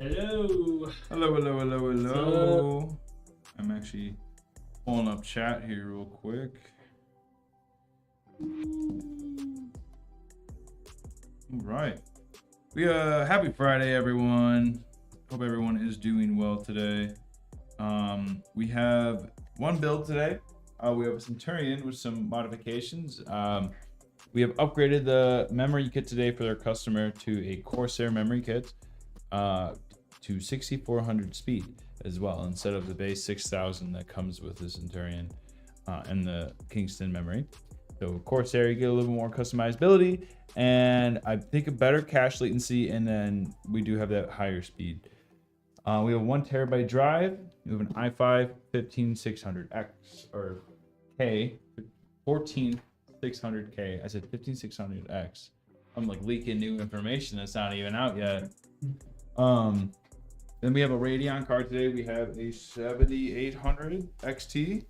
Hello. Hello, hello, hello, hello. I'm actually pulling up chat here real quick. All right. Happy Friday, everyone. Hope everyone is doing well today. We have one build today. We have a Centurion with some modifications. We have upgraded the memory kit today for their customer to a Corsair memory kit. To 6400 speed as well, instead of the base 6000 that comes with the Centurion and the Kingston memory. So Corsair, you get a little more customizability, and I think a better cache latency, and then we do have that higher speed. We have a 1 terabyte drive. We have an i5 15600X or K, 14600K. I said 15600X. I'm like leaking new information that's not even out yet. Then we have a Radeon card today. We have a 7800 XT.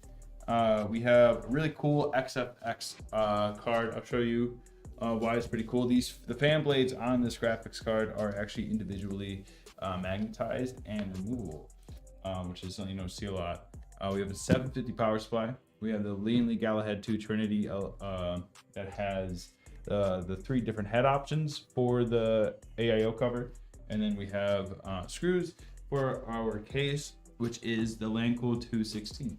We have a really cool XFX card. I'll show you why it's pretty cool. The fan blades on this graphics card are actually individually magnetized and removable, which is something you don't see a lot. We have a 750 power supply. We have the Lee & Galahad 2 Trinity that has the 3 different head options for the AIO cover. And then we have screws for our case, which is the Landcool 216.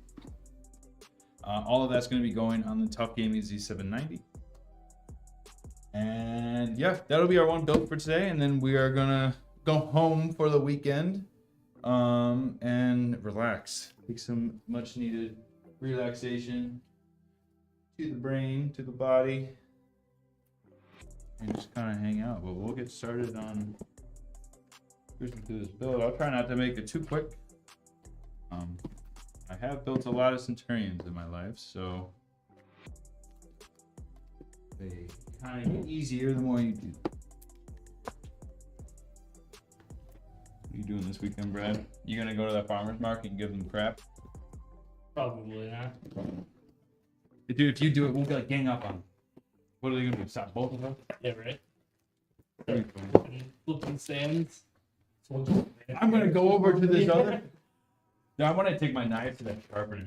All of that's going to be going on the Tough Gaming Z790. And yeah, that'll be our one build for today. And then we are going to go home for the weekend and relax. Take some much needed relaxation to the brain, to the body, and just kind of hang out. But we'll get started on to this build. I'll try not to make it too quick. I have built a lot of Centurions in my life, so they kind of get easier the more you do. What are you doing this weekend, Brad? You gonna go to that farmer's market and give them crap? Probably not. Dude, if you do it, we'll be like gang up on them. What are they gonna do? Stop both of them? Yeah, right. Very Flipping sands. I'm gonna go over to this other. No, I want to take my knife to that sharpener.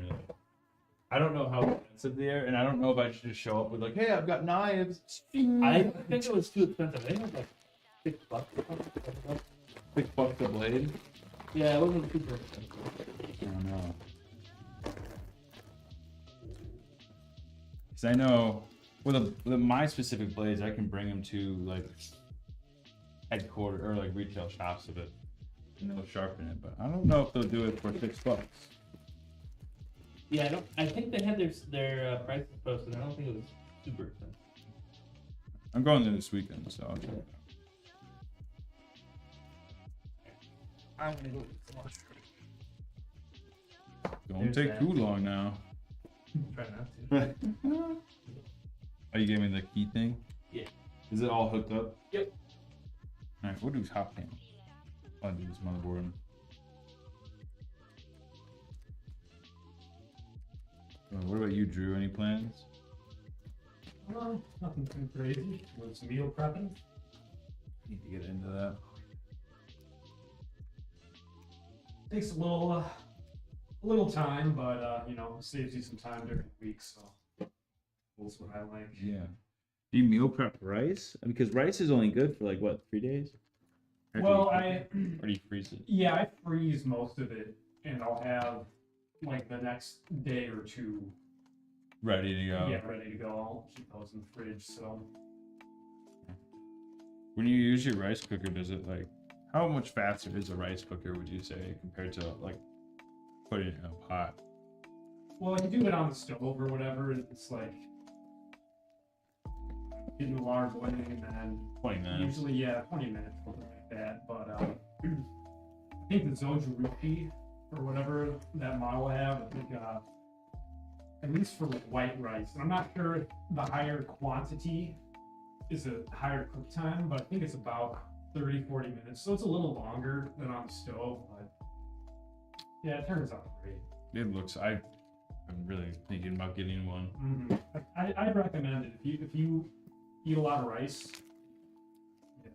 I don't know how expensive they are, and I don't know if I should just show up with like, "Hey, I've got knives." I think it was too expensive. I think it was like $6 or something. $6 a blade. Yeah, it wasn't super expensive. I don't know. Because I know with my specific blades, I can bring them to like headquarters or like retail shops of it, and they'll sharpen it. But I don't know if they'll do it for $6. Yeah, I think they had their prices posted. I don't think it was super expensive. I'm going there this weekend, so I'll check it out. I want to go. Don't There's take that. too long now. Try not to. Oh, you gave me the key thing? Yeah. Is it all hooked up? Yep. Alright, we'll do top panel. I'll do this motherboard. What about you, Drew? Any plans? Nothing too crazy. Doing some meal prepping. Need to get into that. Takes a little time, but saves you some time during the week. So that's what I like. Yeah. Do you meal prep rice? Because rice is only good for like what, 3 days? Or do Well, or do you freeze it? Yeah, I freeze most of it, and I'll have like the next day or two. Ready to go. Yeah, ready to go. I'll keep those in the fridge. So When you use your rice cooker, does it like, how much faster is a rice cooker, would you say, compared to like putting it in a pot? well, you do it on the stove or whatever. It's like getting the water boiling, and then 20 minutes. usually 20 minutes, something like that. But I think the Zojiruki or whatever that model I have, I think at least for white rice, and I'm not sure if the higher quantity is a higher cook time, but I think it's about 30-40 minutes, so it's a little longer than on the stove, but yeah, it turns out great. It looks, I'm really thinking about getting one. I'd recommend it if you eat a lot of rice. Yeah,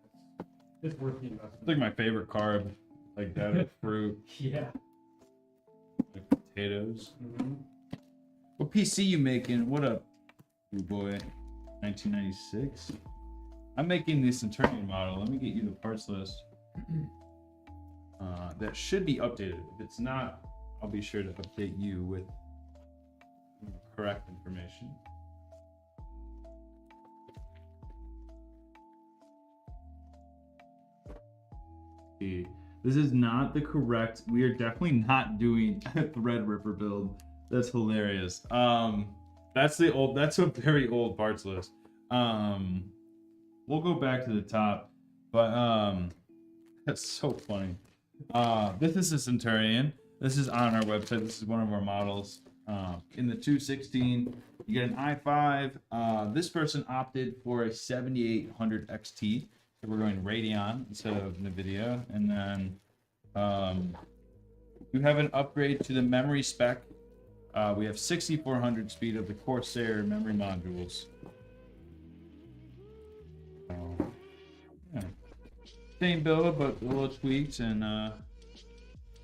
it's worth the investment. It's like my favorite carb like that with fruit, Yeah. like potatoes. Mm-hmm. What PC you making? What up, you boy? 1996. I'm making the Centurion model. Let me get you the parts list. That should be updated. If it's not, I'll be sure to update you with correct information. See, this is not the correct. We are definitely not doing a Threadripper build. That's hilarious. That's the old. That's a very old parts list. We'll go back to the top, but that's so funny. This is a Centurion. This is on our website. This is one of our models. In the 216, you get an i5. This person opted for a 7800 XT. So we're going Radeon instead of NVIDIA. And then you have an upgrade to the memory spec. We have 6400 speed of the Corsair memory modules. Yeah. Same build, but a little tweaks, and yeah,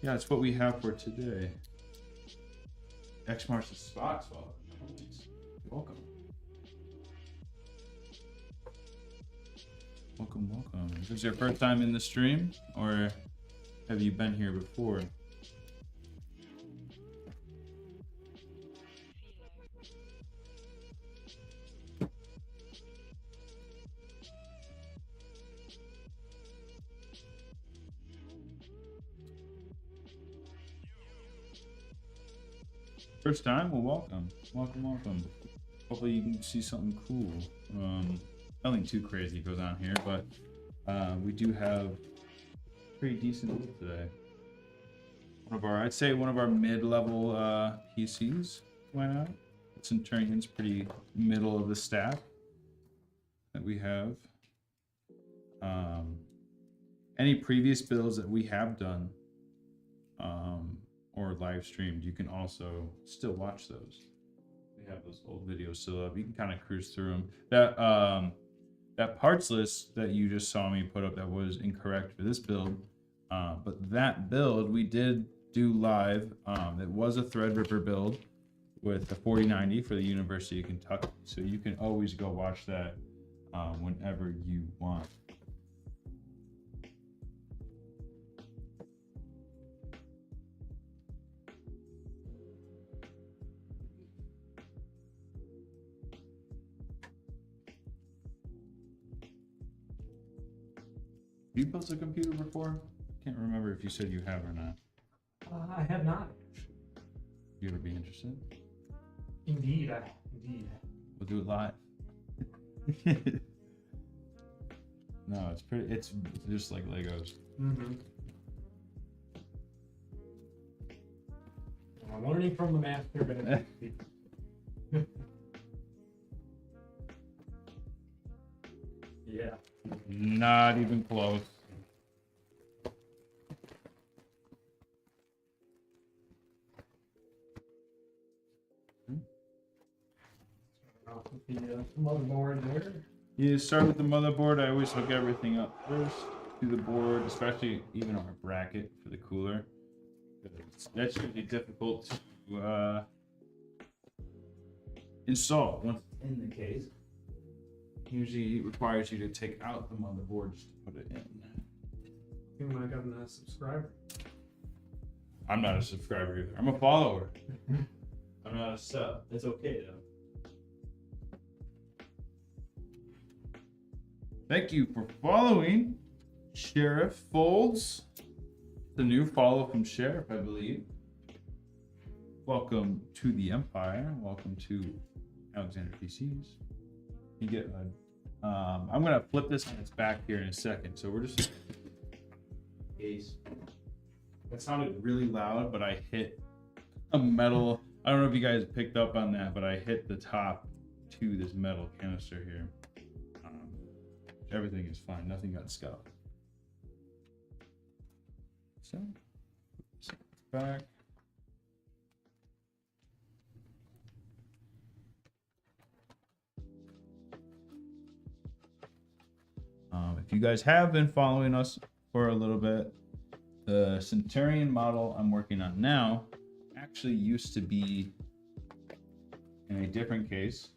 that's what we have for today. X marks the spot. Welcome. Welcome. Is this your first time in the stream, or have you been here before? First time? Well, welcome. Hopefully you can see something cool. Nothing too crazy goes on here, but we do have pretty decent loot today. I'd say one of our mid-level PCs went out. Centurion's pretty middle of the stack that we have. Any previous builds that we have done or live streamed, you can also still watch those. We have those old videos still up. You can kind of cruise through them. That parts list that you just saw me put up, that was incorrect for this build, but that build we did do live. It was a Threadripper build with the 4090 for the University of Kentucky, so you can always go watch that whenever you want. Have you built a computer before? Can't remember if you said you have or not. I have not. Would you ever be interested? Indeed. We'll do it live. No, it's just like Legos. Mm-hmm. I'm learning from the master, but yeah. Not even close. The motherboard there. You start with the motherboard. I always hook everything up first to the board, especially even our bracket for the cooler. That's usually difficult to install once it's in the case. Usually it requires you to take out the motherboard just to put it in. Seems like I'm not a subscriber. I'm not a subscriber either. I'm a follower. I'm not a sub. It's okay though. Thank you for following Sheriff Folds. The new follow from Sheriff, I believe. Welcome to the Empire. Welcome to Alexander PCs. You get I'm gonna flip this on its back here in a second. So we're just case. That sounded really loud, but I hit a metal. I don't know if you guys picked up on that, but I hit the top to this metal canister here. Everything is fine. Nothing got scuffed. So back. If you guys have been following us for a little bit, The Centurion model I'm working on now actually used to be in a different case.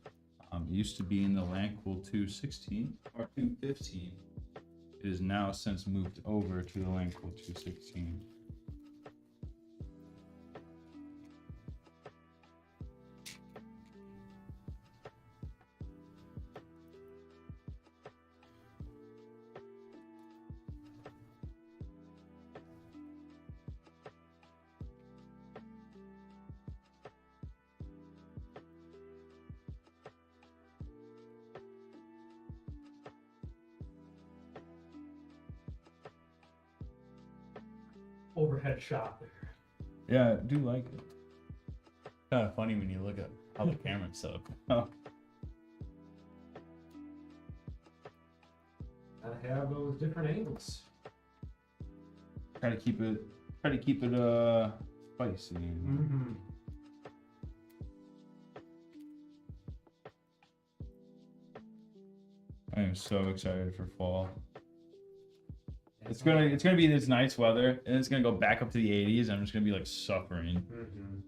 It used to be in the Landcool 216 or 215. It is now since moved over to the Landcool 216. Overhead shot there. Yeah, I do like it. Kind of funny when you look at how the camera's set up. Oh. Gotta have those different angles. Try to keep it spicy. Mm-hmm. I am so excited for fall. It's gonna be this nice weather, and it's gonna go back up to the 80s. I'm just gonna be like suffering. Mm-hmm.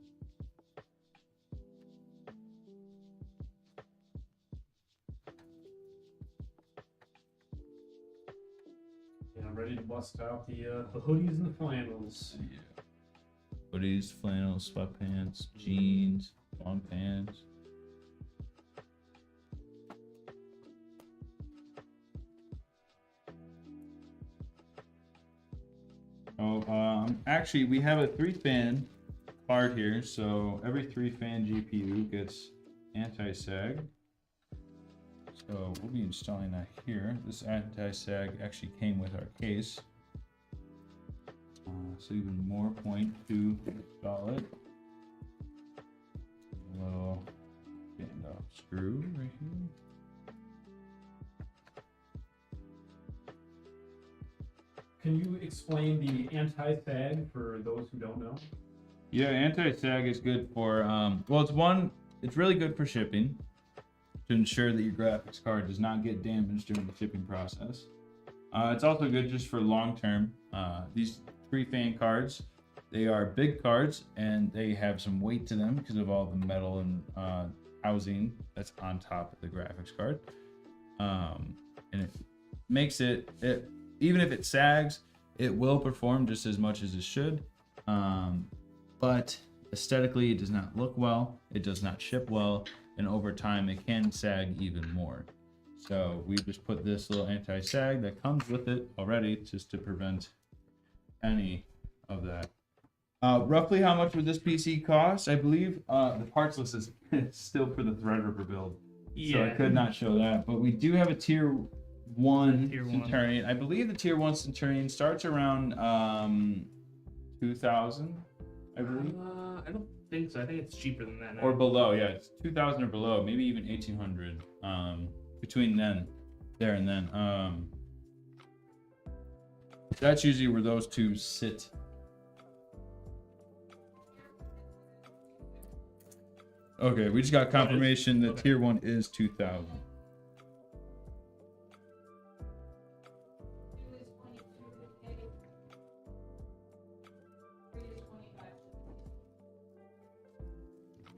Yeah, I'm ready to bust out the hoodies and the flannels. Yeah. Hoodies, flannels, sweatpants, jeans, long pants. Oh, actually, we have a 3-fan card here, so every 3-fan GPU gets anti-sag. So we'll be installing that here. This anti-sag actually came with our case. So even more point to install it. A little standoff screw right here. Can you explain the anti-sag for those who don't know? Yeah, anti-sag is good for, it's really good for shipping to ensure that your graphics card does not get damaged during the shipping process. It's also good just for long-term. These 3-fan cards, they are big cards and they have some weight to them because of all the metal and housing that's on top of the graphics card. And it makes it even if it sags, it will perform just as much as it should. But aesthetically, it does not look well. It does not ship well. And over time, it can sag even more. So we just put this little anti-sag that comes with it already just to prevent any of that. Roughly how much would this PC cost? I believe the parts list is still for the Threadripper build. Yeah. So I could not show that. But we do have a tier 1 Tier 1. Centurion. I believe the tier 1 Centurion starts around 2,000, I believe. I don't think so. I think it's cheaper than that now. Or below, yeah. It's 2,000 or below, maybe even 1,800 between there and then. That's usually where those two sit. Okay, we just got confirmation that tier 1 is 2,000.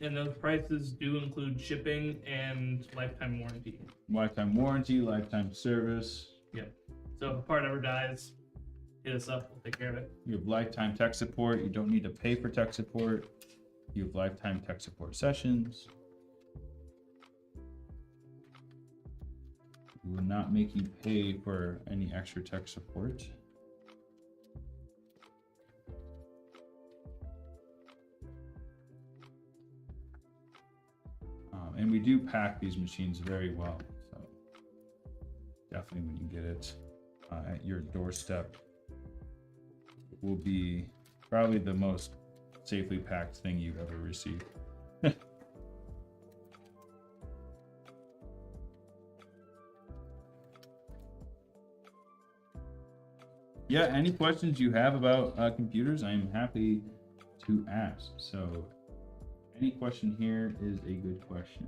And those prices do include shipping and lifetime warranty. Lifetime warranty, lifetime service. Yep. So if a part ever dies, hit us up. We'll take care of it. You have lifetime tech support. You don't need to pay for tech support. You have lifetime tech support sessions. We will not make you pay for any extra tech support. And we do pack these machines very well. So definitely when you get it at your doorstep, it will be probably the most safely packed thing you've ever received. Yeah, any questions you have about computers, I'm happy to ask. So any question here is a good question.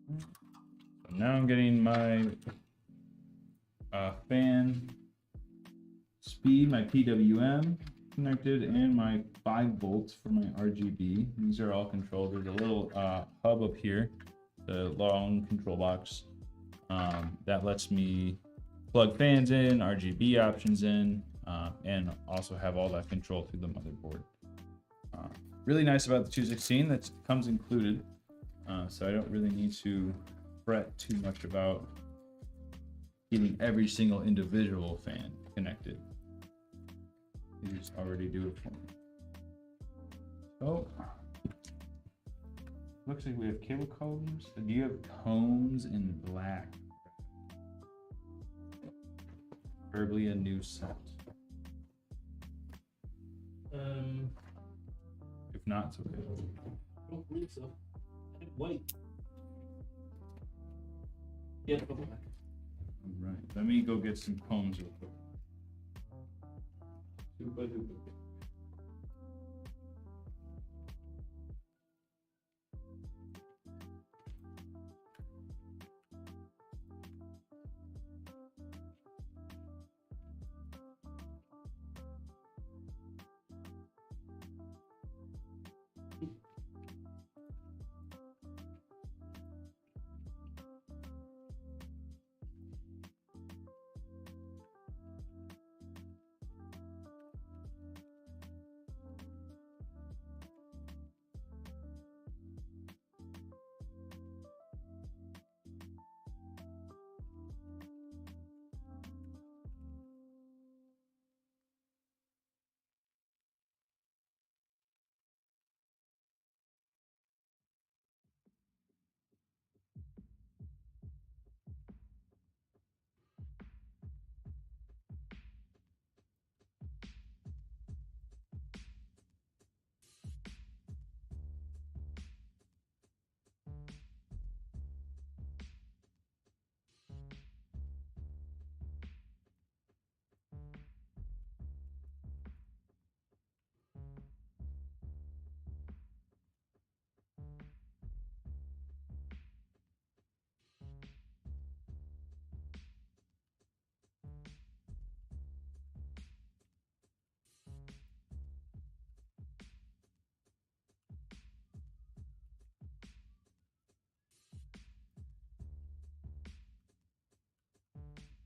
So now I'm getting my fan speed, my PWM connected, and my 5 volts for my RGB. These are all controlled. There's a little hub up here, the long control box, that lets me plug fans in, RGB options in, and also have all that control through the motherboard. Really nice about the 216 that comes included, so I don't really need to fret too much about getting every single individual fan connected. You just already do it for me. Oh, looks like we have cable colors. Do you have tones in black? Preferably a new set. If not, it's okay. I don't believe so. I have white. Yeah, black. All right, let me go get some combs real quick. Super duper.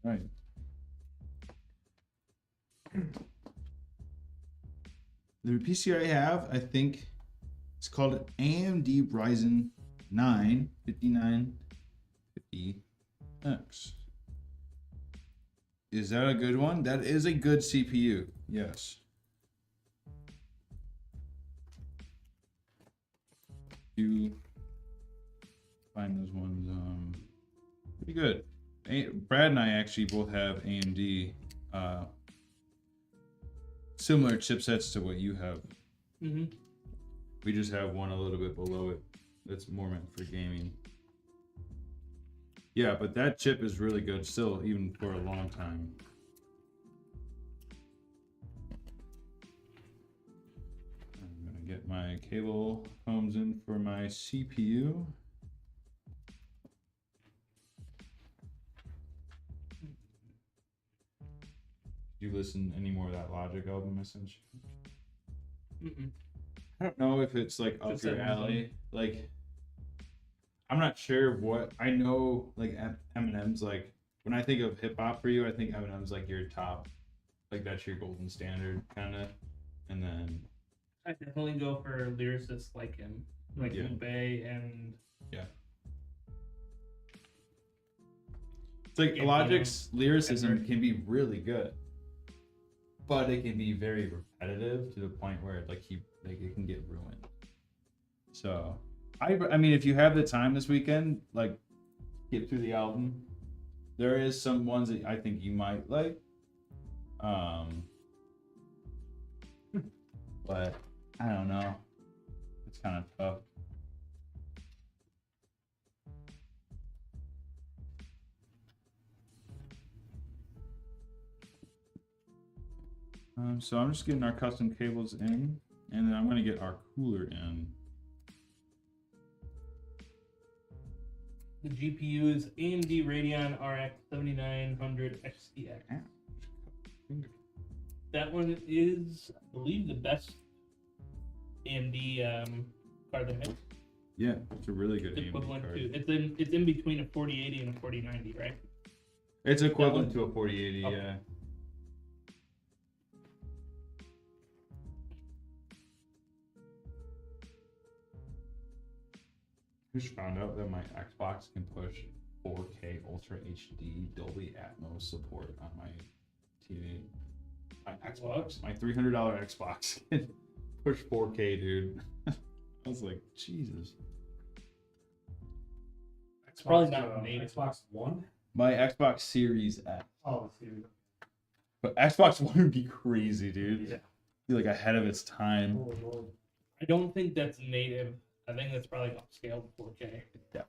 Right. The PC I have, I think it's called AMD Ryzen 9 5950X. Is that a good one? That is a good CPU. Yes. You find those ones pretty good. Brad and I actually both have AMD similar chipsets to what you have. Mm-hmm. We just have one a little bit below it that's more meant for gaming. Yeah, but that chip is really good still, even for a long time. I'm gonna get my cable combs in for my CPU. You listen any more of that Logic album I sent you? Mm-mm. I don't know if it's like up Just your that alley. Like, I'm not sure what I know. Like Eminem's like, when I think of hip hop for you, I think Eminem's like your top, like that's your golden standard kind of. And then I definitely go for lyricists like him, like Yeah. Lupe and yeah, it's like Yeah, Logic's lyricism Edward. can be really good, but it can be very repetitive to the point where like it can get ruined. So I mean, if you have the time this weekend, like get through the album. There is some ones that I think you might like. But I don't know. It's kind of tough. So I'm just getting our custom cables in, and then I'm going to get our cooler in. The GPU is AMD Radeon RX 7900 XTX. That one is, I believe, the best AMD card they have. Yeah, it's a really good It's AMD equivalent card. to it's in between a 4080 and a 4090, right? It's equivalent to a 4080, Okay. yeah. Just found out that my Xbox can push 4K Ultra HD Dolby Atmos support on my TV. My Xbox, my $300 Xbox can push 4K, dude. I was like, Jesus. It's probably not native. Xbox One. My Xbox Series X. Oh, dude. But Xbox One would be crazy, dude. Yeah. Be like ahead of its time. Oh, Lord. I don't think that's native. I think that's probably upscaled to 4K. Yeah.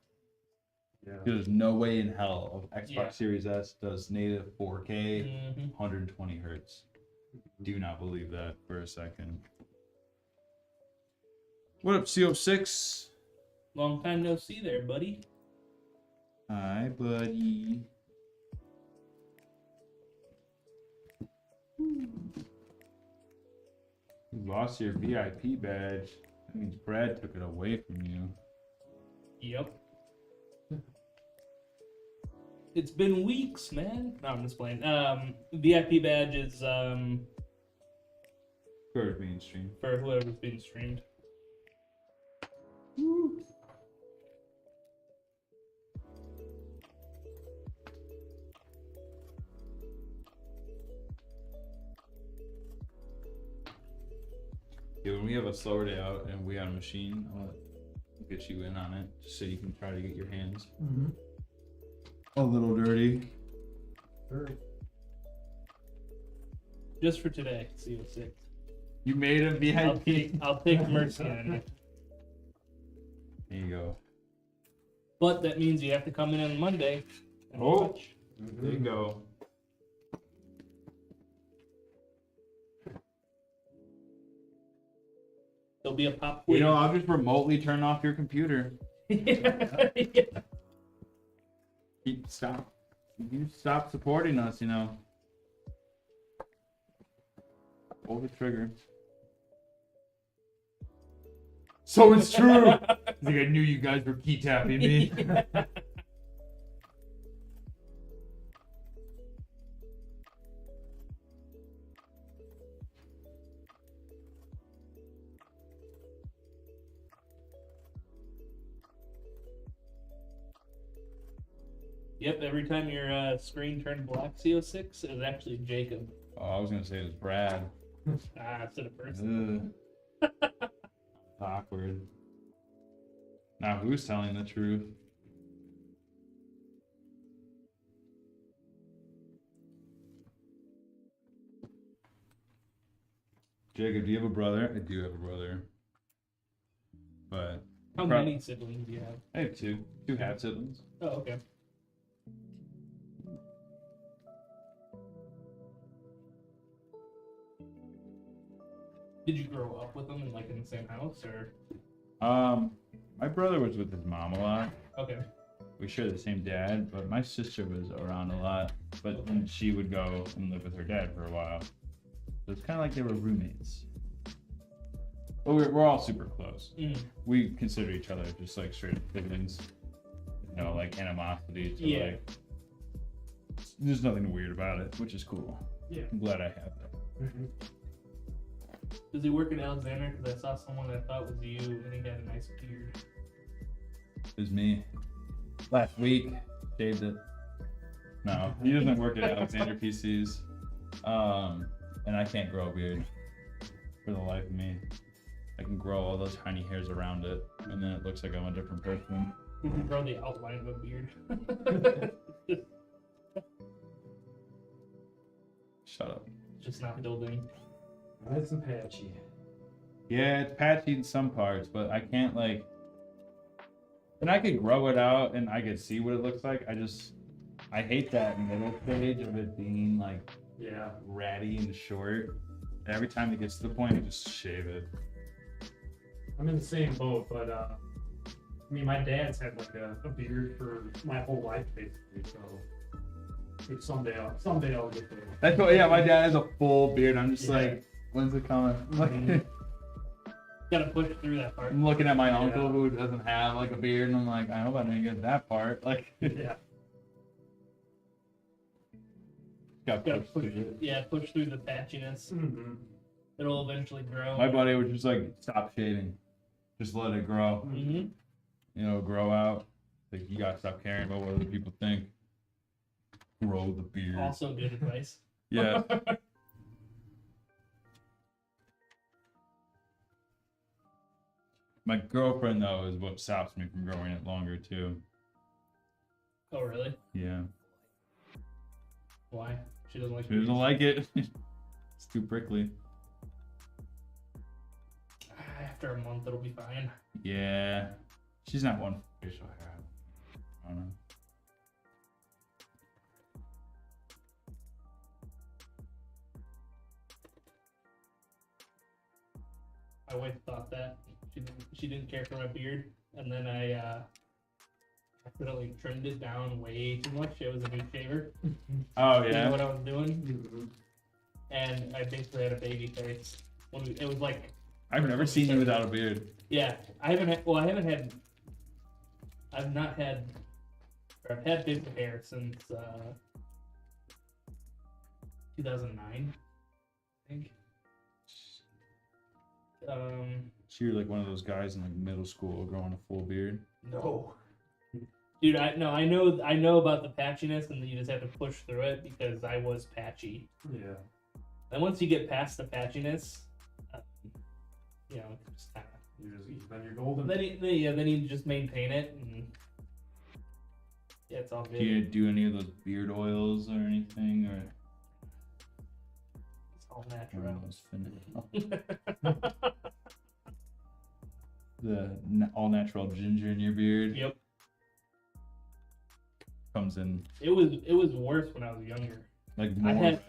There's no way in hell of Xbox Yeah. Series S does native 4K, Mm-hmm. 120 hertz. Do not believe that for a second. What up, CO6? Long time no see there, buddy. Hi, buddy. You lost your VIP badge. That means Brad took it away from you. Yep. It's been weeks, man. No, I'm just playing. VIP badge is Whoever's being streamed. for whoever's being streamed. Yeah, when we have a slower day out and we on a machine, I'll get you in on it just so you can try to get your hands a little dirty. Sure. Just for today, CO6. You made a VIP. I'll take mercy on you. There you go. But that means you have to come in on Monday. and Oh. watch. There you go. There'll be a pop You quiz. know, I'll just remotely turn off your computer. Yeah. Stop. You stop supporting us, you know. Pull the trigger. So it's true. He's like, I knew you guys were key tapping me. Yep, every time your screen turned black, CO6, it was actually Jacob. Oh, I was gonna say it was Brad. Instead of person. Ugh. Awkward. Now who's telling the truth? Jacob, do you have a brother? I do have a brother. But How Prob- many siblings do you have? I have two half siblings. Oh, okay. Did you grow up with them in the same house, or? My brother was with his mom a lot. Okay. We share the same dad, but my sister was around a lot. But then she would go and live with her dad for a while. So it's kind of like they were roommates. But we're all super close. Mm. We consider each other just like straight up siblings. You know, like animosity. So Yeah. like, there's nothing weird about it, which is cool. Yeah. I'm glad I have that. Mm-hmm. Does he work at Alexander? Because I saw someone I thought was you, and he had a nice beard. It was me. Last week, shaved it. No, he doesn't work at Alexander PCs. And I can't grow a beard for the life of me. I can grow all those tiny hairs around it, and then it looks like I'm a different person. You can grow the outline of a beard. Shut up. Just not building. Nice and patchy. Yeah, it's patchy in some parts, but I can't like. And I could grow it out, and I could see what it looks like. I hate that middle stage of it being like Yeah. ratty and short. Every time it gets to the point, I just shave it. I'm in the same boat, but I mean, my dad's had like a beard for my whole life basically. So maybe someday I'll get there. That's what. Yeah, my dad has a full beard. I'm just Yeah. like, when's it coming? Mhm. Gotta push through that part. I'm looking at my Yeah. uncle who doesn't have like a beard, and I'm like, I hope I didn't get that part. Like, Yeah. got Gotta pushed push, through it. yeah, push through the patchiness. Mm-hmm. It'll eventually grow. My buddy was just like, stop shaving, just let it grow. hmm You know, grow out. Like, you gotta stop caring about what other people think. Grow the beard. Also good advice. Yeah. My girlfriend though is what stops me from growing it longer too. Oh, really? Yeah. Why? She doesn't like She doesn't like it. It's too prickly. After a month, it'll be fine. Yeah. She's not one for facial hair. I don't know. My wife thought that she didn't care for my beard, and then I accidentally trimmed it down way too much. It was a new shaver. Oh Didn't know yeah. what I was doing, Mm-hmm. and I basically had a baby face. It was like, I've never seen you without a beard. yeah, I've had facial hair since 2009, I think. So you're like one of those guys in like middle school growing a full beard. No. Dude, I know about the patchiness, and then you just have to push through it because I was patchy. Yeah. And once you get past the patchiness, you know, it's just kind of. Then you're golden. Then you just maintain it, and yeah, it's all Do good. you do any of those beard oils or anything, or It's all one natural. of those all natural ginger in your beard Yep. comes in It was worse when I was younger. like more red.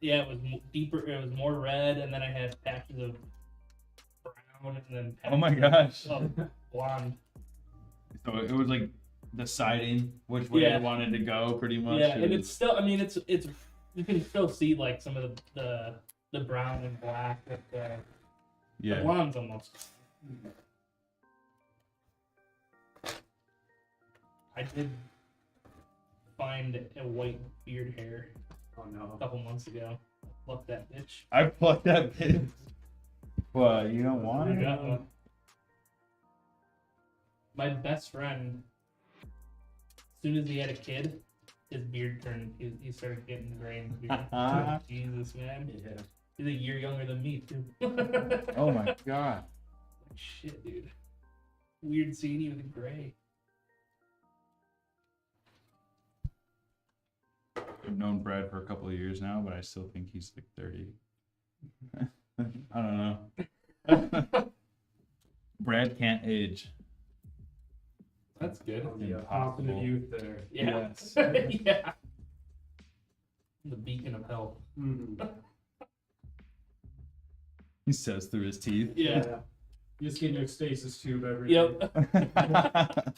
It was deeper. It was more red, and then I had patches of brown, and then patches Oh my gosh! of blonde. So it was like deciding which way Yeah. I wanted to go, pretty much. Yeah, It and was- it's still. I mean, it's you can still see like some of the brown and black. But the yeah. blonde's almost. I did find a white beard hair Oh a no. couple months ago. Plucked that bitch. I plucked that bit. What, you don't want I it? got one. My best friend, as soon as he had a kid, his beard turned. He started getting gray in the beard. Jesus, man. Yeah. He's a year younger than me too. Oh my god. Shit, dude. Weird seeing you with gray. I've known Brad for a couple of years now, but I still think he's like 30. I don't know. Brad can't age. That's good. On the Impossible. fountain of youth there. Yeah. Yes. Yeah. The beacon of health. Mm-hmm. He says through his teeth. Yeah. You just get your stasis tube every day. Yep.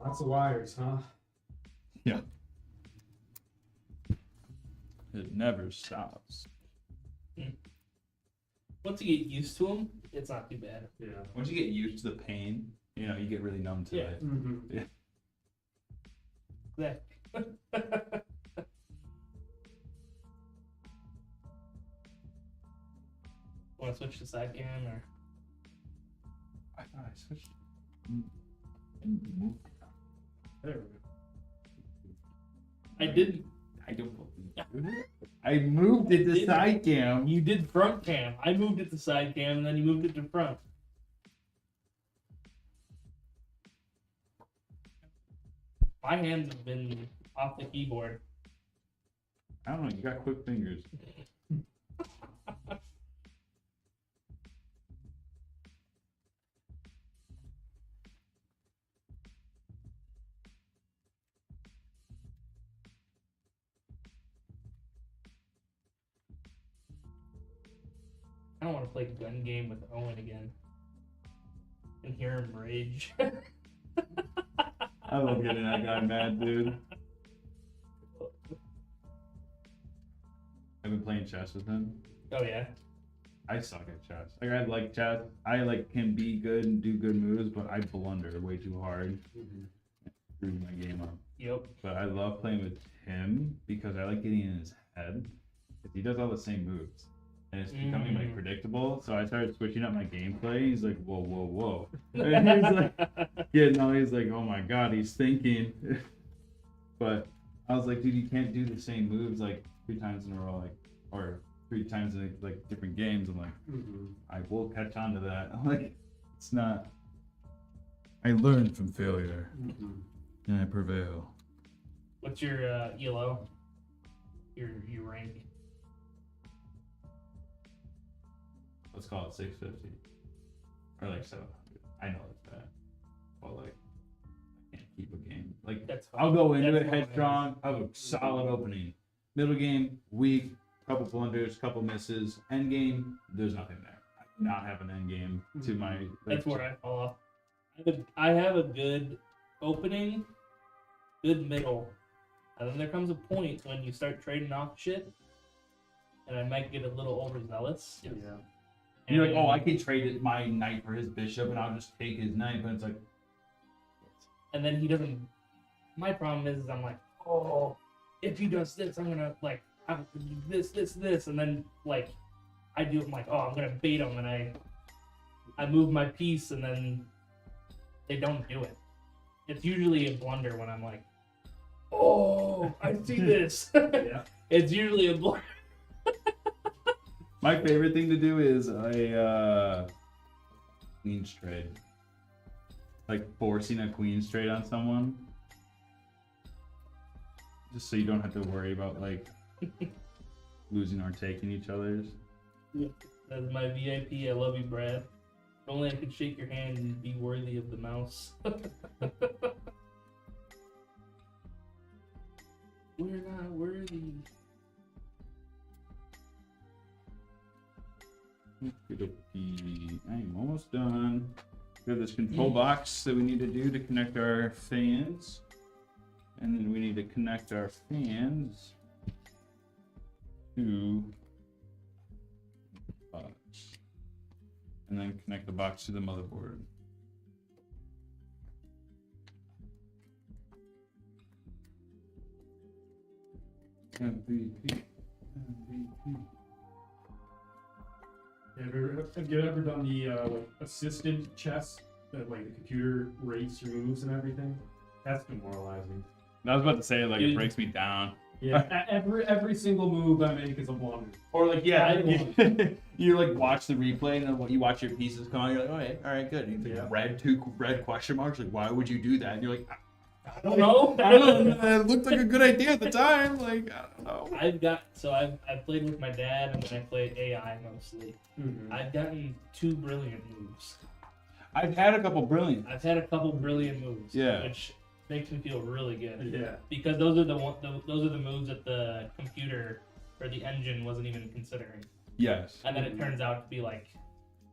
Lots of wires, huh? Yeah. It never stops. Once you get used to them, it's not too bad. Yeah. Once you get used to the pain, you know, you get really numb to Yeah. it. Mm-hmm. Exactly. Want to switch to side cam or? I thought I switched. There we go. I didn't. I don't believe it. I moved it to Did- side cam. You did front cam. I moved it to side cam, and then you moved it to front. My hands have been off the keyboard. I don't know. You got quick fingers. don't want to play gun game with Owen again and hear him rage. I love getting that guy mad, dude. I've been playing chess with him. Oh yeah. I suck at chess. Like I like chess. I like can be good and do good moves, but I blunder way too hard. Screw my game up. Yep. But I love playing with him because I like getting in his head. Because he does all the same moves. And it's becoming like predictable. So I started switching up my gameplay. He's like, whoa, whoa, whoa. And he's like, yeah, no, he's like, oh my god, he's thinking. But I was like, dude, you can't do the same moves like 3 times in a row, like, or 3 times in like different games. I'm like, I will catch on to that. I'm like, it's not. I learned from failure, and I prevail. What's your ELO? Your rank? Let's call it 650 or like 700. I know it's bad, but like I can't keep a game. Like That's I'll go into That's it fine. headstrong. I have a solid opening. Middle game weak, couple blunders, couple misses. End game, there's nothing there. I do not have an end game to my. Like, That's where I fall off. I have a good opening, good middle, and then there comes a point when you start trading off shit, and I might get a little overzealous. Yeah. And you're like, oh, I could trade it my knight for his bishop, and I'll just take his knight. But it's like, and then he doesn't. My problem is I'm like, oh, if he does this, I'm gonna like have to do this, and then like I do. I'm like, oh, I'm gonna bait him, and I move my piece, and then they don't do it. It's usually a blunder when I'm like, oh, I see this. Yeah. It's usually a blunder. my favorite thing to do is a queen's trade. Like forcing a queen's trade on someone. Just so you don't have to worry about like losing or taking each other's. That's my VIP. I love you, Brad. If only I could shake your hand and be worthy of the mouse. We're not worthy. I am almost done. We have this control box that we need to do to connect our fans. And then we need to connect our fans to the box. And then connect the box to the motherboard. MVP. Have you ever done the like assisted chess that like the computer rates your moves and everything? That's demoralizing. I was about to say, like, it Dude. breaks me down. Yeah, every single move I make is a blunder. Or, like, yeah, I you like, watch the replay, and then you watch your pieces come on, you're like, all right, good. And you Yeah. red, 2 red question marks, like, why would you do that? And you're like, I don't know. I don't know. It looked like a good idea at the time. Like, I don't know. I've played with my dad and then I played AI mostly. I've gotten 2 brilliant moves. I've had a couple brilliant. I've had a couple brilliant moves. Yeah. Which makes me feel really good. Yeah. Because those are the moves that the computer or the engine wasn't even considering. Yes. And then it turns out to be like,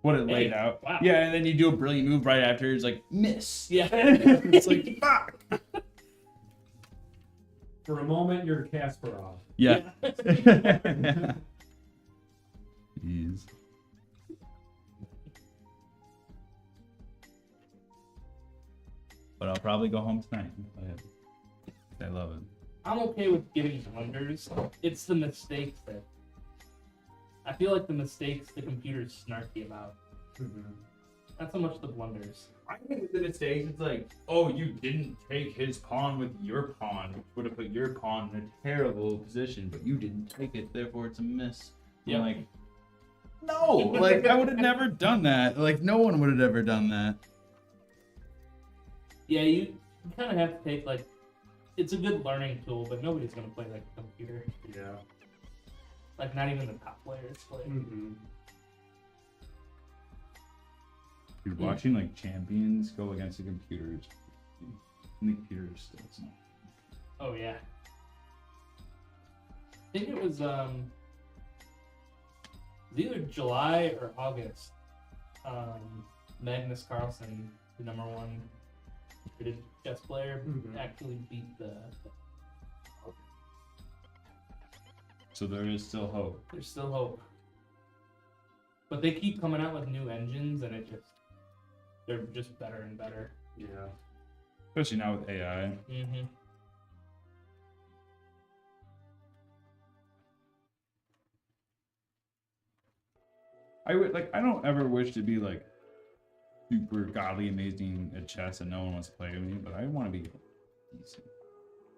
What it hey, laid out. wow. Yeah, and then you do a brilliant move right after. It's like, miss. Yeah. It's like, fuck. For a moment, you're Kasparov. Yeah. Jeez. But I'll probably go home tonight. I love it. I'm okay with getting blunders. It's the mistakes that I feel like the mistakes the computer's snarky about. Not so much the blunders. I think with the mistakes, it's like, oh, you didn't take his pawn with your pawn, which would have put your pawn in a terrible position, but you didn't take it, therefore it's a miss. Yeah. I'm like, no, like I would have never done that. Like no one would have ever done that. Yeah, you kind of have to take like, it's a good learning tool, but nobody's gonna play like a computer. Yeah. Like not even the top players play. You're watching like champions go against the computers. And the computers still it's not. Oh yeah. I think it was either July or August. Magnus Carlsen, the #1 rated chess player, actually beat the. So there is still hope. There's still hope. But they keep coming out with new engines, and they're just better and better. Yeah. Especially now with AI. Mm-hmm. I don't ever wish to be like super godly amazing at chess and no one wants to play with me, but I want to be decent.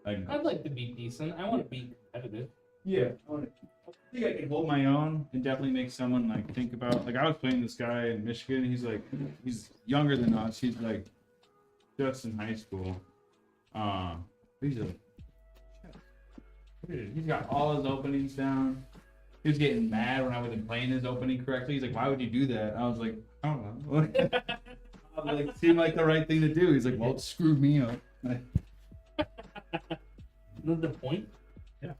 I'd like to be decent. I want to be competitive. Yeah, I think I can hold my own and definitely make someone like think about. Like I was playing this guy in Michigan. He's younger than us. He's like just in high school. He's got all his openings down. He was getting mad when I wasn't playing his opening correctly. He's like, "Why would you do that?" I was like, "I don't know." I was like, seemed like the right thing to do. He's like, "Well, it screwed me up." Isn't that the point? Yeah.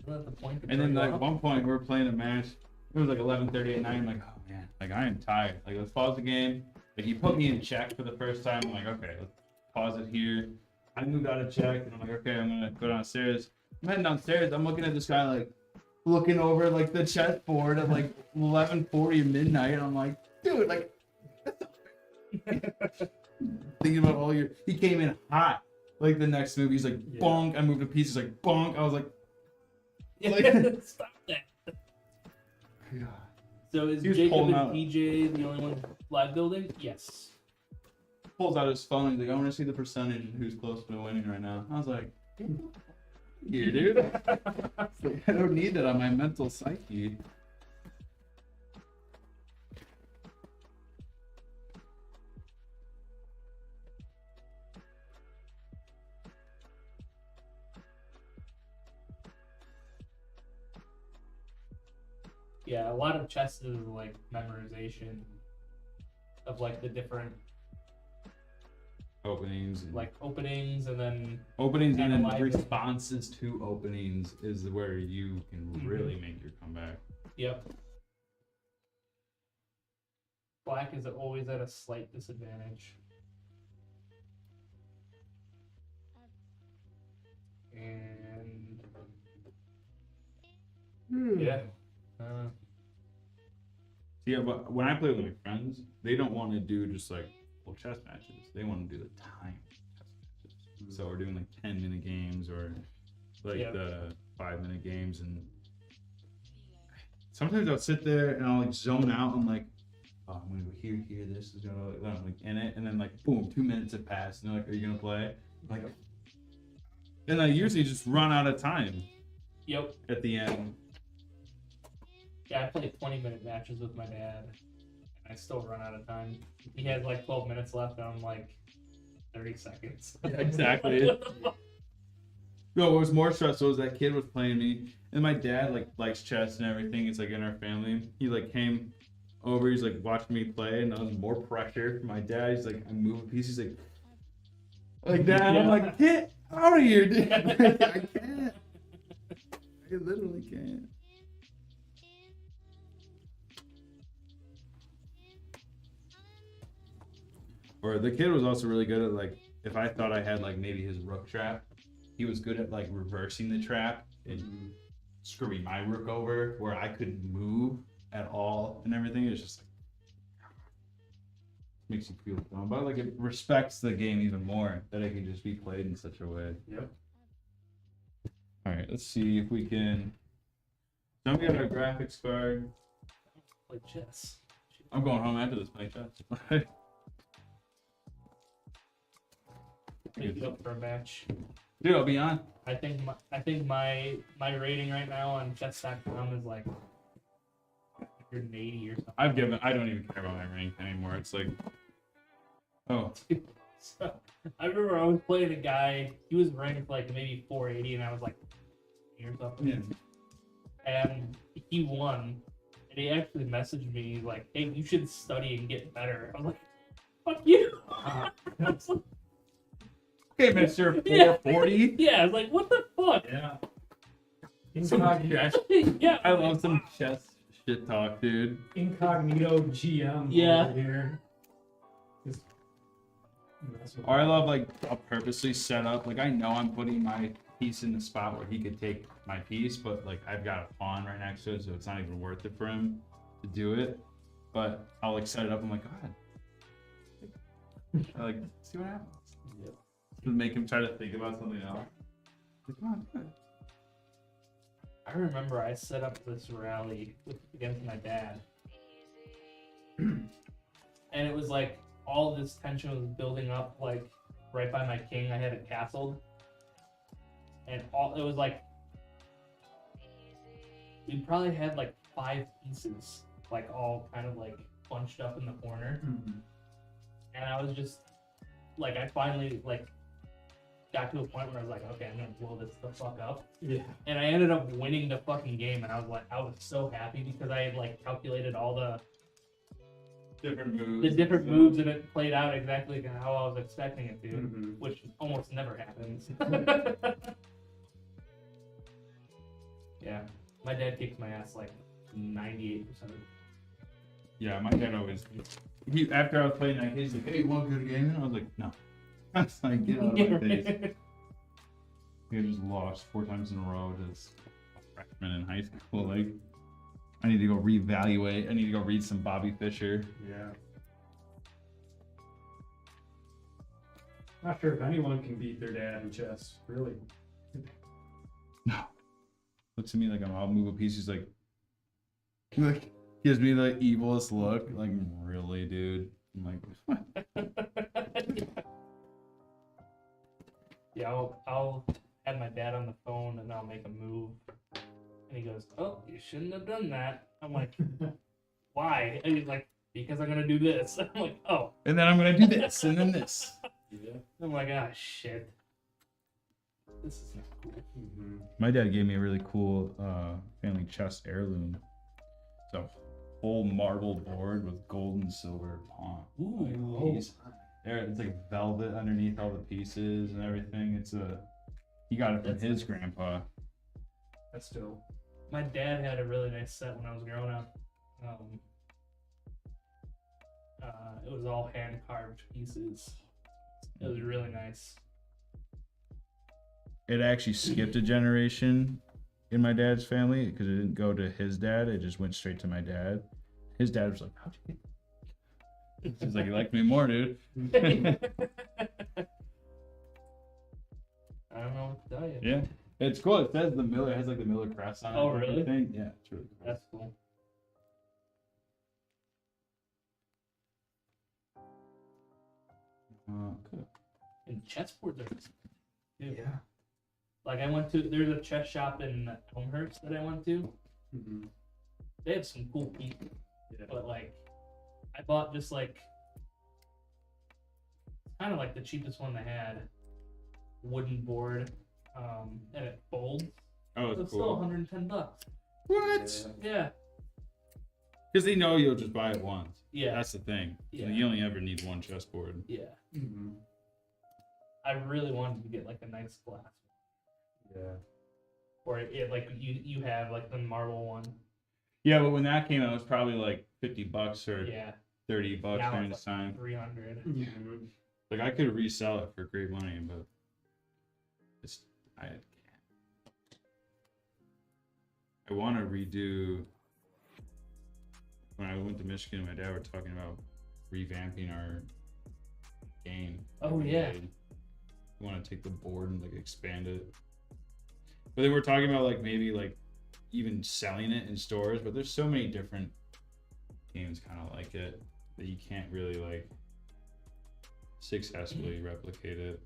Isn't that the point? And then like at one point we were playing a match. It was like 11:30 at night. I'm like, "Oh man, like I am tired. Like let's pause the game." Like he put me in check for the first time. I'm like, "Okay, let's pause it here." I moved out of check and I'm like, "Okay, I'm gonna go downstairs." I'm heading downstairs. I'm looking at this guy like looking over like the chessboard at like 11:40 midnight. And I'm like, "Dude, like." Thinking about all your. He came in hot. Like the next move, he's like, bonk. I moved a piece. He's like, bonk. I was like, stop that. So is He was Jacob pulling and out. PJ the only one live building? Yes. Pulls out his phone. He's like, I want to see the percentage and who's close to winning right now. I was like, here, dude. I don't need that on my mental psyche. Yeah, a lot of chess is like memorization of like the different Openings. And like openings and then openings and then analyzing. responses to openings is where you can really make your comeback. Yep. Black is always at a slight disadvantage. And yeah. Yeah, but when I play with my friends, they don't want to do just like chess matches. They want to do the time chess matches. So we're doing like 10-minute games or like the 5-minute games, and sometimes I'll sit there and I'll like zone out. I'm like, oh, I'm gonna go here. This is gonna I'm like in it, and then like boom, 2 minutes have passed, and they're like, are you gonna play? I'm like, and I usually just run out of time. Yep. At the end. Yeah, I play 20-minute matches with my dad, and I still run out of time. He has like 12 minutes left, and I'm like 30 seconds. Yeah, exactly. No, what was more stressful was that kid was playing me, and my dad like likes chess and everything. It's like in our family. He like came over. He's like watching me play, and I was more pressure for my dad. He's like, I move a piece. He's like that. And I'm like, get out of here, dude. I can't. I literally can't. Or the kid was also really good at like, if I thought I had like maybe his rook trap, he was good at like reversing the trap and screwing my rook over where I couldn't move at all and everything. It's just like, makes you feel dumb, but like it respects the game even more that it can just be played in such a way. Yep. All right, let's see if we can. Don't get our graphics card. Play chess. I'm going home after this play chess. Pick it up for a match. Dude, I'll be on. I think my rating right now on chess.com is like 180 or something. I don't even care about my rank anymore. It's like, oh. So, I remember I was playing a guy, he was ranked like maybe 480 and I was like or something. Yeah. And he won. And he actually messaged me like, hey, you should study and get better. I was like, fuck you. I was like, Okay, Mr. 440. yeah, I was like, what the fuck? Yeah. Some chess. Yeah. I love some chess shit talk, dude. Incognito GM Yeah. over here. Just mess with Or I it. love like I'll purposely set up like I know I'm putting my piece in the spot where he could take my piece, but like I've got a pawn right next to it, so it's not even worth it for him to do it. But I'll like set it up. I'm like, go ahead. I like see what happens. Yep. To make him try to think about something else. Like, come on, do it. I remember I set up this rally against my dad. And it was like all this tension was building up like right by my king. I had it castled. And it was like we probably had like 5 pieces, like all kind of like bunched up in the corner. Mhm. And I was just like I finally like got to a point where I was like, okay, I'm gonna blow this the fuck up. Yeah. And I ended up winning the fucking game, and I was so happy because I had like calculated all the Different moves. different moves, and it played out exactly how I was expecting it to, Mhm. which almost never happens. Yeah, my dad kicks my ass like 98% of the Yeah, my dad always. He after I was playing that game, he's like, "Hey, you want to go to game?" And I was like, "No." I was like, "Get out of my face." He just lost 4 times in a row as a freshman in high school. Like, I need to go reevaluate. I need to go read some Bobby Fischer. Yeah. Not sure if anyone can beat their dad in chess, really. No. Looks at me like I'll move a piece. He's like gives me the evilest look. Like, really, dude? I'm like, what? Yeah, I'll have my dad on the phone and I'll make a move, and he goes, "Oh, you shouldn't have done that." I'm like, "Why?" And he's like, "Because I'm gonna do this." I'm like, "Oh." And then I'm gonna do this, and then this. Yeah. I'm like, "Ah, shit. This is not cool." Mm-hmm. My dad gave me a really cool family chess heirloom. It's a whole marble board with gold and silver pawn. Ooh. Piece. There, it's like velvet underneath all the pieces and everything. He got it from That's his nice. grandpa. That's still. My dad had a really nice set when I was growing up. It was all hand carved pieces. It was really nice. It actually skipped a generation in my dad's family because it didn't go to his dad. It just went straight to my dad. His dad was like, "How'd you get that?" He's like, "You liked me more, dude." I don't know what to tell you. Yeah, it's cool. It says the Miller. It has like the Miller crest on it. Oh, and really? everything. Yeah, it's really cool. That's cool. Cool. And chessboards are too. Yeah. Like there's a chess shop in Elmhurst that I went to. Mm-hmm. They have some cool people, Yeah. but like, I bought just like, kind of like the cheapest one they had, wooden board, and it folds. Oh, It's it's still cool. $110. What? Yeah, Because they know you'll just buy it once. yeah, That's the thing. Yeah. You only ever need one chessboard. yeah. Mm-hmm. I really wanted to get like a nice glass, Yeah. or it like you have like the marble one. Yeah, but when that came out, it was probably like $50 or Yeah, $30 now during it's this time. 300. Mm-hmm. Like I could resell it for great money, but I can't. I want to redo. When I went to Michigan, my dad were talking about revamping our game. that Oh, we yeah. made. We want to take the board and like expand it. But they were talking about like maybe like even selling it in stores. But there's so many different games kind of like it that you can't really like successfully replicate it.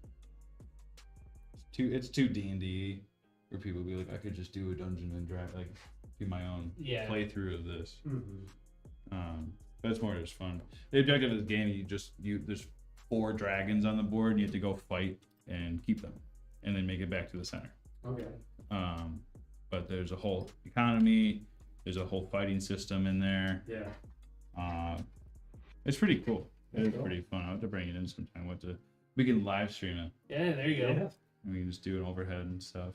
It's too D&D where people be like, I could just do a Dungeon and Dragon, like do my own Yeah. playthrough of this. Mm-hmm. But it's more just fun. The objective of this game, there's 4 dragons on the board, and you have to go fight and keep them, and then make it back to the center. Okay. But there's a whole economy, there's a whole fighting system in there. Yeah. It's pretty cool. It's Cool. pretty fun. I'll have to bring it in sometime. We can live stream it, Yeah, there you go. Yeah. and we can just do an overhead and stuff.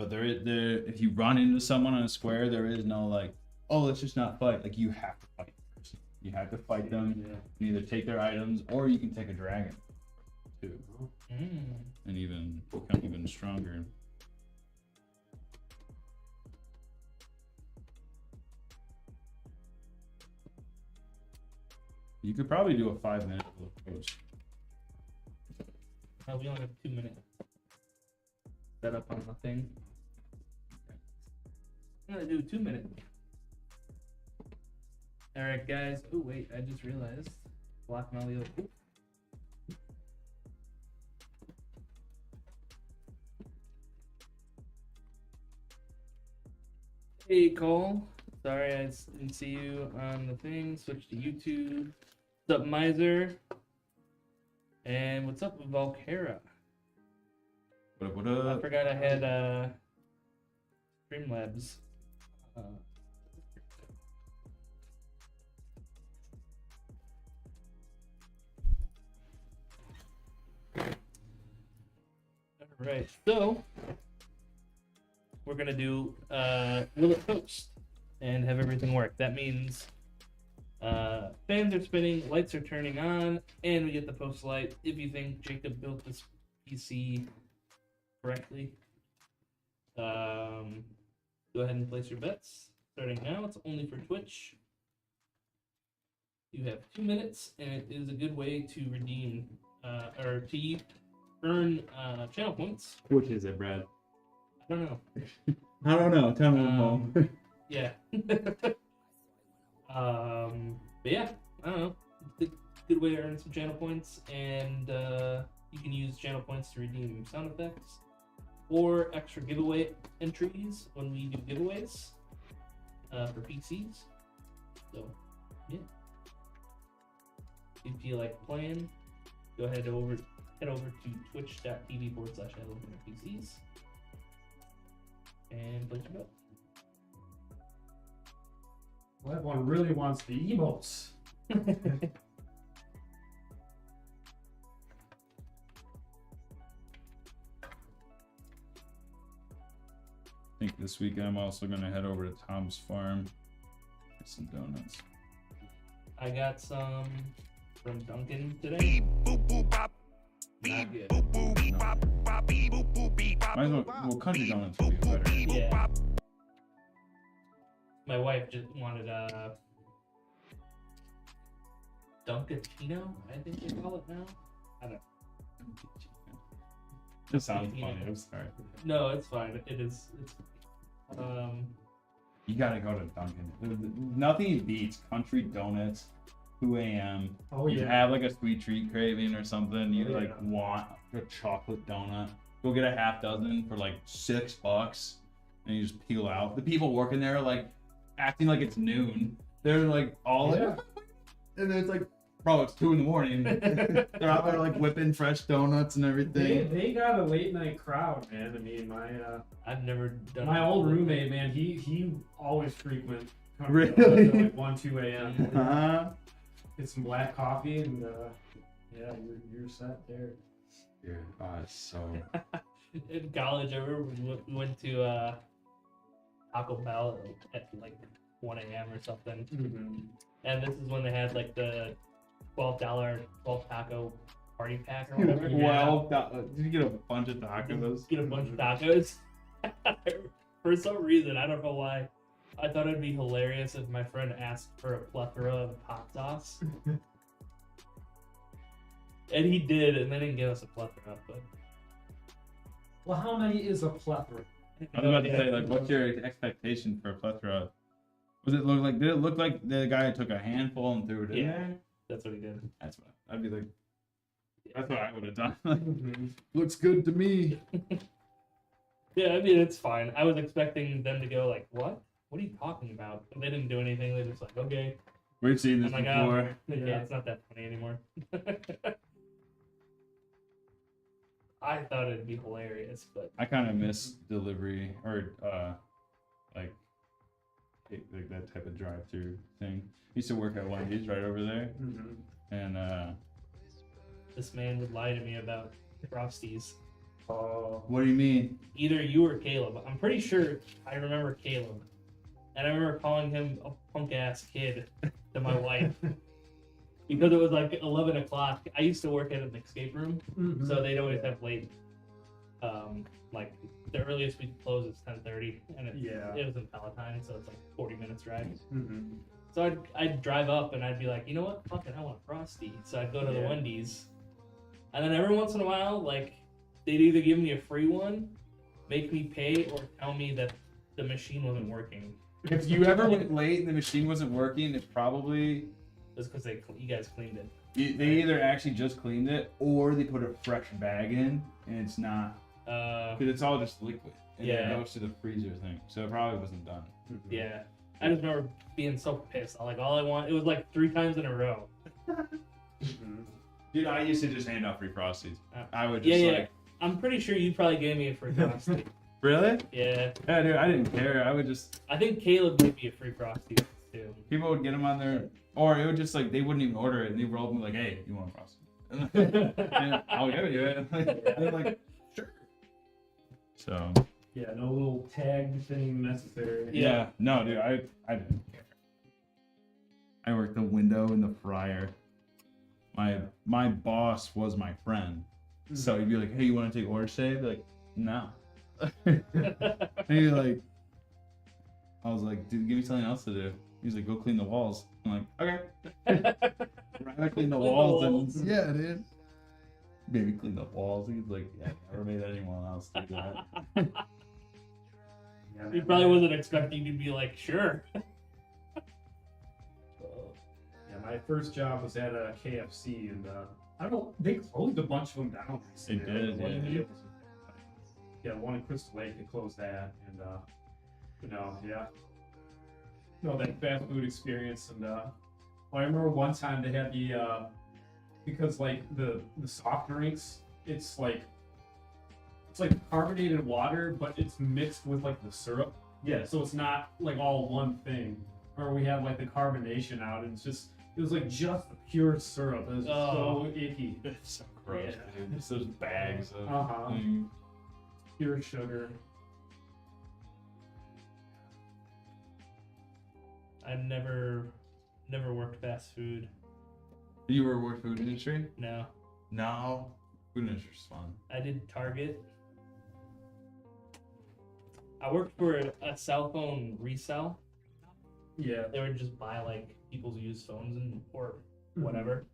But there if you run into someone on a square, there is no like, oh, let's just not fight. Like you have to fight first. You have to fight them. Yeah. You either take their items or you can take a dragon too, Mm. and even become even stronger. You could probably do a 5-minute post. We only have 2 minutes. Set up on the thing. I'm gonna do 2 minutes. All right, guys. Oh wait, I just realized. Block Melio. Hey Cole. Sorry I didn't see you on the thing. Switch to YouTube. What's up, Miser? And what's up, Valkera? What I up? forgot I had Streamlabs. Alright, so we're gonna do will it post and have everything work. That means fans are spinning, lights are turning on, and we get the post light if you think Jacob built this PC correctly. Go ahead and place your bets. Starting now, it's only for Twitch. You have 2 minutes, and it is a good way to redeem or to earn channel points. Which is it, Brad? I don't know. I don't know. Tell me. Yeah. But yeah, I don't know. It's a good way to earn some channel points, and you can use channel points to redeem sound effects or extra giveaway entries when we do giveaways for PCs. So, yeah. If you like playing, go ahead over to twitch.tv/PCs and place your bet. Well, everyone really wants the emotes. I think this week I'm also gonna head over to Tom's farm, get some donuts. I got some from Dunkin' today. Not good. Might as well country donuts would be better. Yeah. My wife just wanted Dunkatino, I think they call it now. I don't know. It sounds funny. I'm sorry. No, it's fine. It is. It's. You gotta go to Dunkin'. Nothing beats country donuts. 2 a.m. Oh You yeah. have like a sweet treat craving or something. You Oh, like yeah. want a chocolate donut. Go get a half dozen for like $6, and you just peel out. The people working there are like acting like it's noon. They're like all Yeah. like, and then it's like, bro, it's 2 a.m. They're out there like whipping fresh donuts and everything. They got a late night crowd, man. I mean, I've never done. my it. old roommate, man, he always frequent. Really? Like 1, 2 a.m. Huh? Get some black coffee and yeah, you're set there. Dude, oh, it's so. In college, I remember we went to Taco Bell at like 1 a.m. or something, Mm-hmm. and this is when they had like the $12 12 taco party pack or whatever. Did you get a bunch of tacos? Get a bunch of tacos. For some reason, I don't know why. I thought it'd be hilarious if my friend asked for a plethora of hot sauce. And he did, and they didn't give us a plethora, but Well, how many is a plethora? I was about to say, like, what's your expectation for a plethora? Did it look like the guy took a handful and threw it in Yeah. there? That's what he did. That's what I'd be like. That's what I would have done. Mm-hmm. Looks good to me. Yeah, I mean, it's fine. I was expecting them to go like, what? What are you talking about? But they didn't do anything. They're just like, okay. We've seen this I'm like, before. Yeah, it's not that funny anymore. I thought it'd be hilarious, but I kind of miss delivery or like that type of drive-through thing. I used to work at Wendy's right over there, Mm-hmm. and this man would lie to me about Frosties. What do you mean? Either you or Caleb. I'm pretty sure I remember Caleb. And I remember calling him a punk ass kid to my wife. Because it was like 11 o'clock. I used to work at an escape room. Mhm. So they'd always have late. Like the earliest we could close is 10:30. And it was in Palatine, so it's like 40 minutes drive. Mhm. So I'd drive up and I'd be like, you know what? Fuck it, I want a Frosty. So I'd go to the Yeah. Wendy's. And then every once in a while, like, they'd either give me a free one, make me pay, or tell me that the machine wasn't working. If you ever went late and the machine wasn't working, it probably Just because you guys cleaned it. they either actually just cleaned it or they put a fresh bag in and it's not, because it's all just liquid and Yeah. it goes to the freezer thing, so it probably wasn't done. Yeah. I just remember being so pissed. Like, it was like 3 times in a row. Mhm. Dude, I used to just hand out free Frosties. I would Yeah, just yeah. I'm pretty sure you probably gave me a free Frosty. Really? Yeah. Yeah, dude, I didn't care. I would just, I think Caleb gave me a free Frosty too. people would get them on there, or it would just like, they wouldn't even order it and they roll up and be like, hey, you want a Frosty? And I'll give you it. They're like, sure. So, Yeah, no little tag thing necessary. yeah. No, dude, I didn't care. I worked the window and the fryer. My boss was my friend. So he'd be like, hey, you want to take orders today? I'd be like, no. And he'd be like, I was like, dude, give me something else to do. He's like, go clean the walls. I'm like, okay. I clean the walls. And yeah, dude. Maybe clean the walls. He's like, yeah, I never made anyone else do that. Yeah, He man, probably wasn't expecting you to be like, sure. Yeah, my first job was at a KFC, and I don't know, they closed a bunch of them down. They did, One in yeah. Naples. Yeah, one in Crystal Lake, they closed that, and yeah. No, that fast food experience, and I remember one time they had the because like the soft drinks, it's like carbonated water, but it's mixed with like the syrup. Yeah, so it's not like all one thing. Or we had like the carbonation out, and it was like just the pure syrup. It was so icky. It's so gross, Yeah. dude. It's those bags of Uh-huh. things. Pure sugar. I've never worked fast food. You were working food industry? No. No. Food industry's fun. I did Target. I worked for a cell phone resell. Yeah. They would just buy like people's used phones or whatever.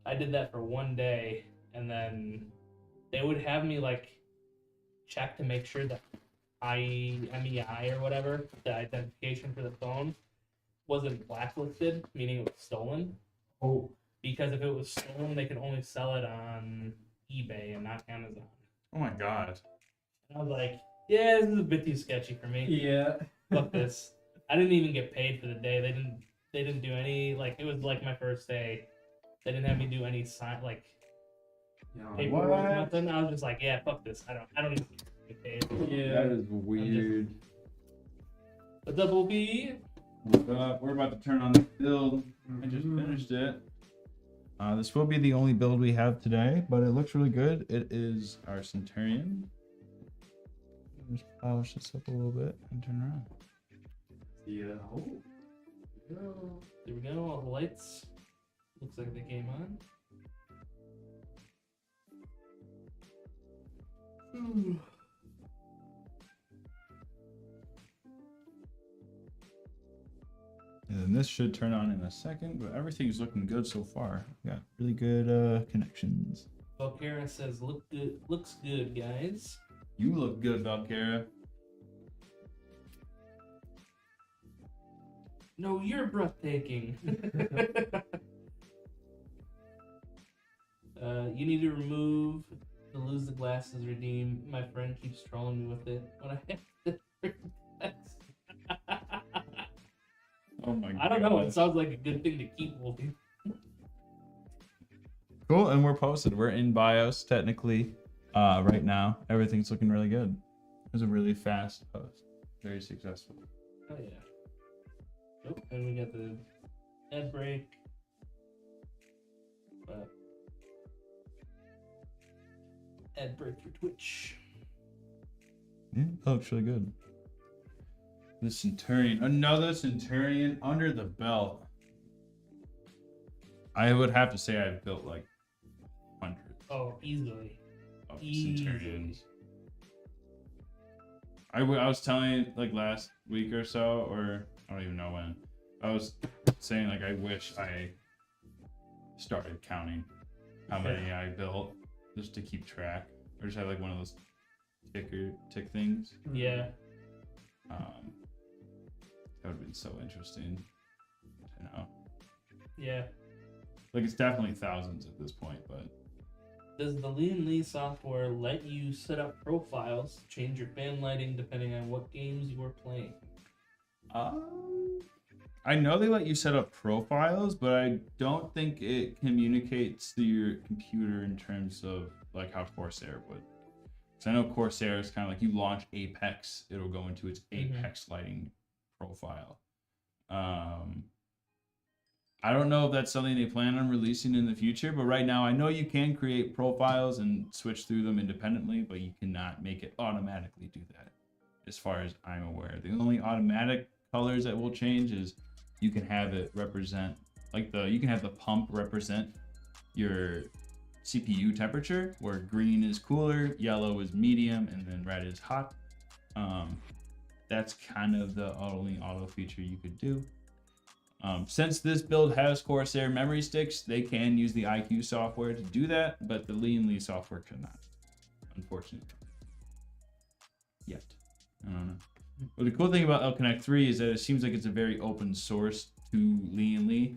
I did that for one day, and then they would have me like check to make sure that IMEI or whatever, the identification for the phone, wasn't blacklisted, meaning it was stolen. Oh. Because if it was stolen, they could only sell it on eBay and not Amazon. Oh my god. And I was like, yeah, this is a bit too sketchy for me. Yeah. Fuck this. I didn't even get paid for the day. They didn't do any, like, it was like my first day. They didn't have me do any paperwork or nothing. I was just like, yeah, fuck this. I don't even get paid. Yeah. That is weird. What's up, OB? We're about to turn on the build. I just finished it. This will be the only build we have today, but it looks really good. It is our Centurion. Just polish this up a little bit and turn around. Yeah. Oh. There we go. All the lights. Looks like they came on. And then this should turn on in a second, but everything's looking good so far. We got really good connections. Valkyra says, looks good, guys. You look good, Valkyra. No, you're breathtaking. You need to remove the lose the glasses redeem. My friend keeps trolling me with it when I have the Oh my god. I don't know. It sounds like a good thing to keep, Wolfie. Cool, and we're posted. We're in BIOS technically right now. Everything's looking really good. It was a really fast post. Very successful. Oh yeah. Nope. And we got the ad break. But ad break for Twitch. Yeah, that looks really good. The Centurion, another Centurion under the belt. I would have to say I've built like hundreds Oh, easily. of Centurions. I was telling you like last week or so, or I don't even know when. I was saying like I wish I started counting how many I built just to keep track, or just have like one of those tick things. Yeah. That would have been so interesting to know. Yeah. Like it's definitely thousands at this point, but Does the Lee software let you set up profiles, change your fan lighting depending on what games you are playing? I know they let you set up profiles, but I don't think it communicates to your computer in terms of like how Corsair would. Because I know Corsair is kind of like you launch Apex, it'll go into its Apex lighting profile. I don't know if that's something they plan on releasing in the future, but right now I know you can create profiles and switch through them independently, but you cannot make it automatically do that, as far as I'm aware. The only automatic colors that will change is you can have it represent, like you can have the pump represent your CPU temperature, where green is cooler, yellow is medium, and then red is hot. That's kind of the only auto feature you could do. Since this build has Corsair memory sticks, they can use the IQ software to do that, but the Lee software cannot, unfortunately. Yet. I don't know. But the cool thing about LConnect 3 is that it seems like it's a very open source to Lee,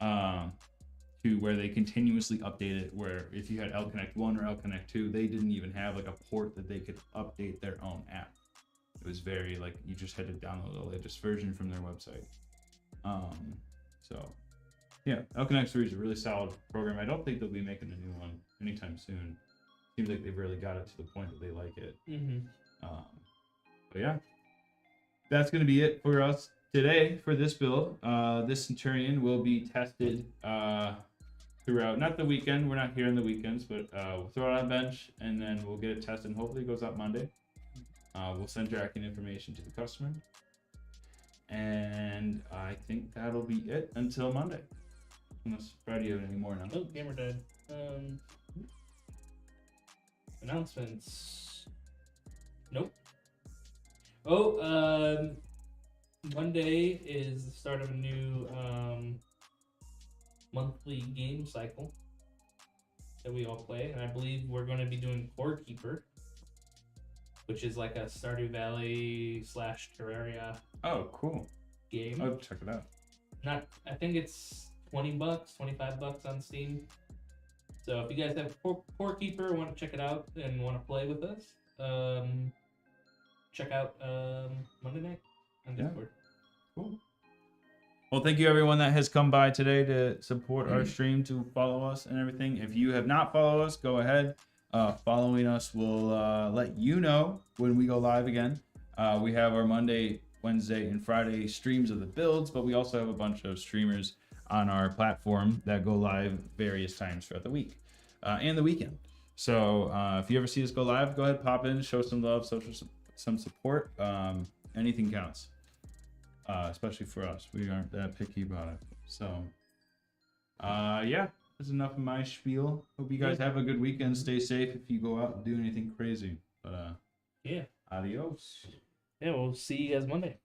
to where they continuously update it, where if you had LConnect 1 or LConnect 2, they didn't even have like a port that they could update their own app. It was very like, you just had to download the latest version from their website. So yeah, LConnect 3 is a really solid program. I don't think they'll be making a new one anytime soon. Seems like they've really got it to the point that they like it. But yeah, that's going to be it for us today for this build. This Centurion will be tested throughout, not the weekend. We're not here on the weekends, but we'll throw it on a bench and then we'll get it tested and hopefully it goes out Monday. We'll send tracking information to the customer. And I think that'll be it until Monday. Unless Friday you have any more now. Oh, gamer dead. Announcements. Nope. Oh, Monday is the start of a new monthly game cycle that we all play, and I believe we're going to be doing Core Keeper, which is like a Stardew Valley / Terraria. Oh, cool. Game. I'll check it out. I think it's $20, $25 on Steam. So if you guys have Core Keeper, want to check it out and want to play with us, check out Monday night on Discord. Cool. Well, thank you everyone that has come by today to support our stream, to follow us and everything. If you have not followed us, go ahead. Following us will let you know when we go live again. We have our Monday, Wednesday, and Friday streams of the builds, but we also have a bunch of streamers on our platform that go live various times throughout the week and the weekend. So if you ever see us go live, go ahead, pop in, show some love, some support. Anything counts, especially for us. We aren't that picky about it. So yeah, that's enough of my spiel. Hope you guys have a good weekend. Stay safe if you go out and do anything crazy. But yeah, adios. yeah, we'll see you guys Monday.